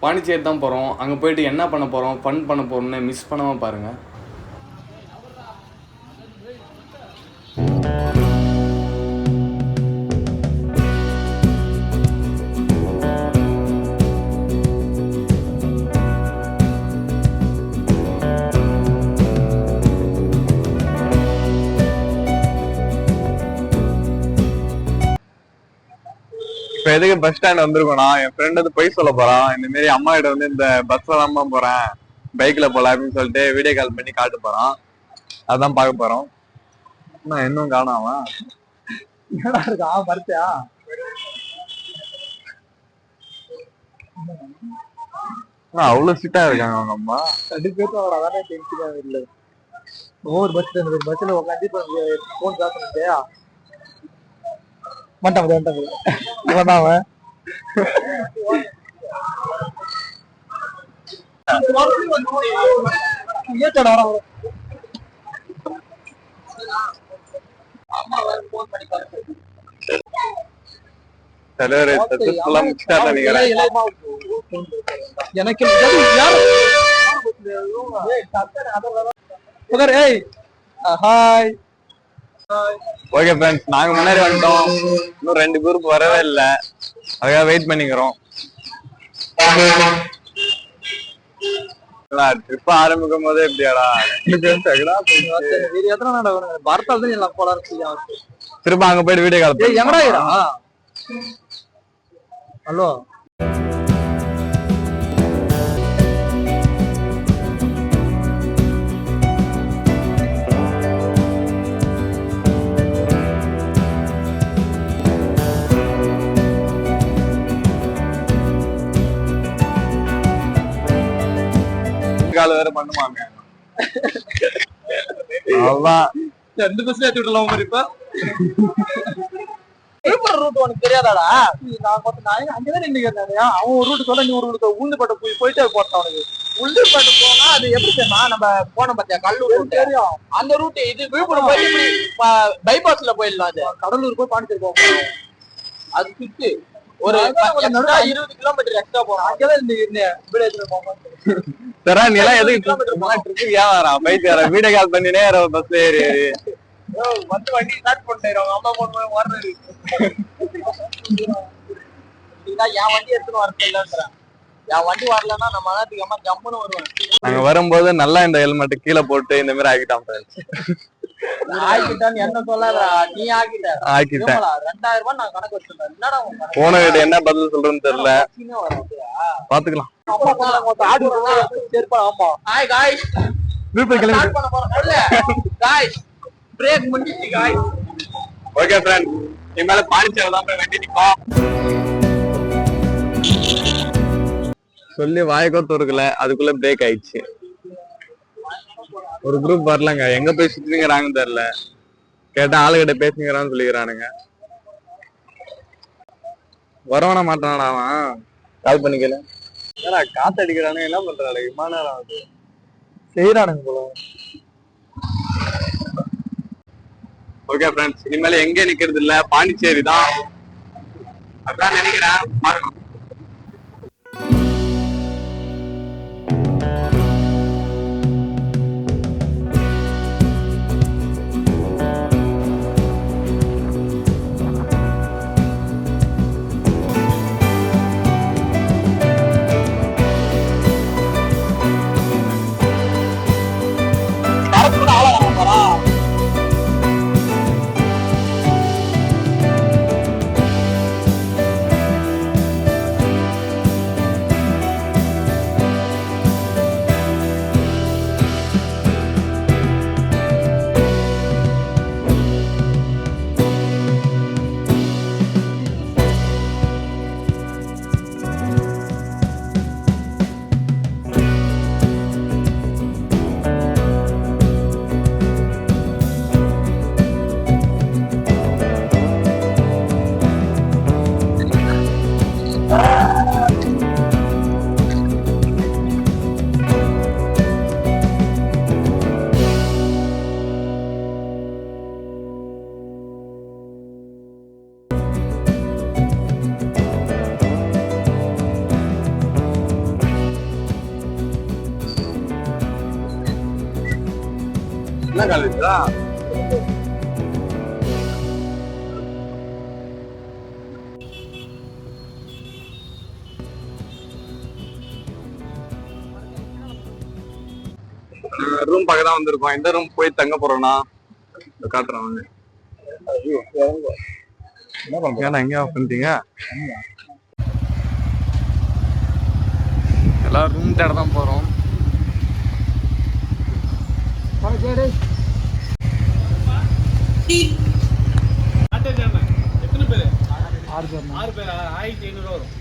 பாண்டிச்சேரி தான் போகிறோம். அங்கே போயிட்டு என்ன பண்ண போகிறோம், ஃபன் பண்ண போகிறோம்னு மிஸ் பண்ணாமல் பாருங்கள். இப்ப எதுக்கு பஸ் ஸ்டாண்ட் வந்திருக்கோம்னா, என் ஃப்ரெண்ட் வந்து போய் சொல்ல போறான். இந்த மாதிரி அம்மா கிட்ட வந்து இந்த பஸ்ல தான் போறேன், பைக்ல போல அப்படின்னு சொல்லிட்டு வீடியோ கால் பண்ணி காட்ட போறான். அதான் பார்க்க போறோம். நான் இன்னும் காணாம என்னடா இருக்கா பருத்தியா அவ்வளவு சிட்டா இருக்காங்க அவங்க அம்மா. 2 பேரும் அதானே டென்ஷனா இல்ல. ஒவ்வொரு பஸ்ல உட்காந்து போன் பேசுறேன். வந்துட்டான் இவன் அவன் தலைவர் எனக்கு ஓகே ஃப்ரெண்ட்ஸ், நாங்க முன்னாடி வந்துட்டோம். இன்னும் 2 குரூப் வரவே இல்லை, அதுக்காக வெயிட் பண்ணிக்கிறோம். ட்ரிப் ஆரம்பிக்கும் போதே எப்படியாடா திரும்ப அங்க போயிட்டு வீடியோ கால் எங்கடா. ஹலோ கால் வேற பண்ணுவாங்க. அவ்வளவுதான் 2 பஸ்ல ஏத்தி விடலாம் மாதிரி. இப்ப ரூட் உனக்கு தெரியாதாடா? நான் அங்கதான் நின்னுக்கிறேன். அவன் ஒரு ரூட் சொல்ல, நீ ஒரு ரூட் உளுந்துப்பட்டு போயிட்டே போட்டான். அவனுக்கு உளுந்துப்பட்டு போனா அது எப்படி தெரியுமா? நம்ம போன பத்தியா கல்லூர் தெரியும் அந்த ரூட். இது விழுப்புரம் போய் பைபாஸ்ல போயிடலாம். அது கடலூர் போய் பாண்டிச்சேரி போகும். அது சுத்தி ஒரு 20 கிலோமீட்டர் எக்ஸ்ட்ரா போறோம். அங்கதான் நீ எல்லாம் எதுக்கு ஏன் வரா பைத்தியார வீடியோ கால் பண்ணினே பஸ்ல ஏறி வந்து வண்டி ஸ்டார்ட் பண்ணிடுறாங்க. அம்மா போன வர்றது என் வண்டி எடுத்துன்னு வரது இல்லைன்றேன். என் வண்டி வரலன்னா நம்ம நாட்டுக்கு அம்மா ஜம்முன்னு வருவேன். நாங்க வரும்போது நல்லா இந்த ஹெல்மெட் கீழே போட்டு இந்த மாதிரி ஆகிட்டான். ஆக்கிட்டான்னு என்ன சொல்லாதா? நீ ஆக்கிட்டேன் 2000 ரூபாய் நான் கணக்கு வச்சிருந்தேன். என்னடா போன கிட்ட என்ன பதில் சொல்றேன்னு தெரியல, பாத்துக்கலாம். ஆமா ஹாய் காய்ஸ், ஸ்டார்ட் பண்ண போறோம் காய்ஸ். பிரேக் முடிஞ்சிச்சு காய்ஸ். ஓகே ஃப்ரெண்ட், இனிமேல பாண்டிச்சேரி தான் போய் வண்டி நிப்போம். சொல்லி வாய்க்கோ துறக்கல, அதுக்குள்ள பிரேக் ஆயிடுச்சு. ஒரு குரூப் வரலங்க, எங்க போய் சுத்திங்கிறாங்கன்னு தெரியல. கேட்டா ஆளுகிட்ட பேசுங்கிறான்னு சொல்லிக்கிறானுங்க. வரவன மாட்டானா அவன்? கால் பண்ணிக்கல. ஏடா காத்து அடிக்கிறானு என்ன பண்றாரு? இம்மா நேரம் ஆகுது செய்யறானுங்க போல. ஓகே ஃப்ரெண்ட்ஸ், இனிமேல எங்க நிக்கிறது இல்ல, பாண்டிச்சேரி தான் அதான் நினைக்கிறேன். பாருங்க. என்ன காலேஜா? ரூம் பார்க்க தான் வந்திருக்கோம். எந்த ரூம் போய் தங்க போறோம்னா காட்டுறேன் வாங்க. ஏன்னா எங்க ஆஃப் பண்ணிட்டீங்க? எல்லாம் ரூம் தேட தான் போகிறோம். எத்தனை பேரு? 6 பேர் 1500 வரும்.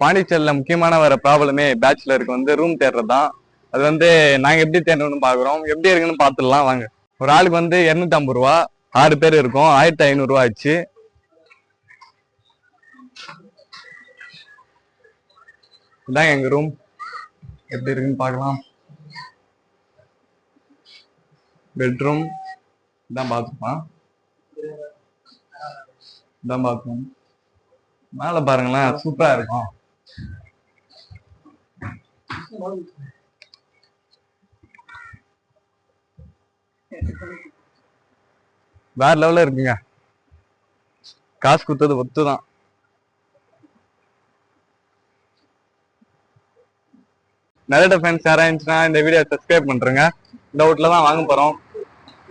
பாண்டிச்சேரியில முக்கியமான வர ப்ராப்ளமே பேச்சுலருக்கு வந்து ரூம் தேடுறது தான். அது வந்து நாங்க எப்படி தேடணும்னு பாக்குறோம். எப்படி இருக்குன்னு பாத்துடலாம் வாங்க. ஒரு ஆளுக்கு வந்து 250 ரூபா, 6 பேர் இருக்கும், 1500 ரூபா ஆச்சு. இதான் எங்க ரூம், எப்படி இருக்குன்னு பாக்கலாம். பெட்ரூம் இதான், பாத்ரூம் இதான் பாத்ரூம். மேல பாருங்களேன், சூப்பரா இருக்கும். வேற லெவல்ல இருக்குங்க. காசு கொடுத்தது ஒத்துதான். நிறைய ஃப்ரெண்ட்ஸ் யாரா இருந்துச்சுன்னா இந்த வீடியோ சப்ஸ்கிரைப் பண்றேங்க. இந்த வீட்டுல தான் வாங்க போறோம்.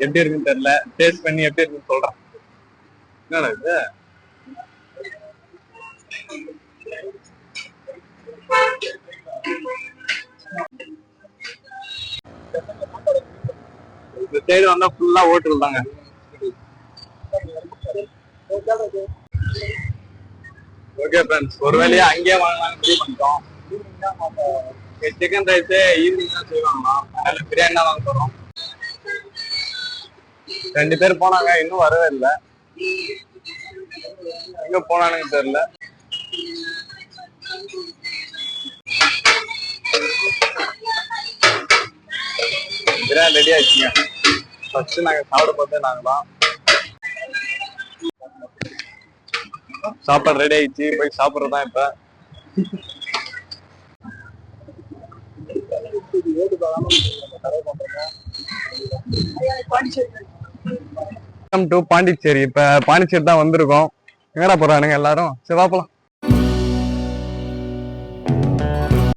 எப்படி இருக்குன்னு தெரியல, டேஸ்ட் பண்ணி எப்படி இருக்குன்னு சொல்றேன். என்னடா இது? இந்த சைடு வந்தா ஃபுல்லா ஹோட்டல் தாங்க. ஓகே ஃப்ரெண்ட்ஸ், ஒரு வேலையா அங்கேயே வாங்கலாம்னு முடிவு பண்ணிட்டோம். சிக்கன் ரைஸ் ஈவினிங் தான் செய்வாங்களாம், அதனால பிரியாணி தான் வாங்க போறோம். 2 பேர் போனாங்க, இன்னும் வரவே இல்லை. எங்க போனானுங்க தெரியல. பிரியாணி ரெடி ஆயிடுச்சுங்க. ஃபர்ஸ்ட் நாங்க சாப்பிட பார்த்தே நாங்களாம். சாப்பாடு ரெடி ஆயிடுச்சு, போய் சாப்பிட்றதுதான் இப்ப. Welcome to Pondicherry. இப்ப பாண்டிச்சேரி தான் வந்திருக்கோம். எங்கடா போறானுங்க எல்லாரும்? சரி பாப்பலாம்.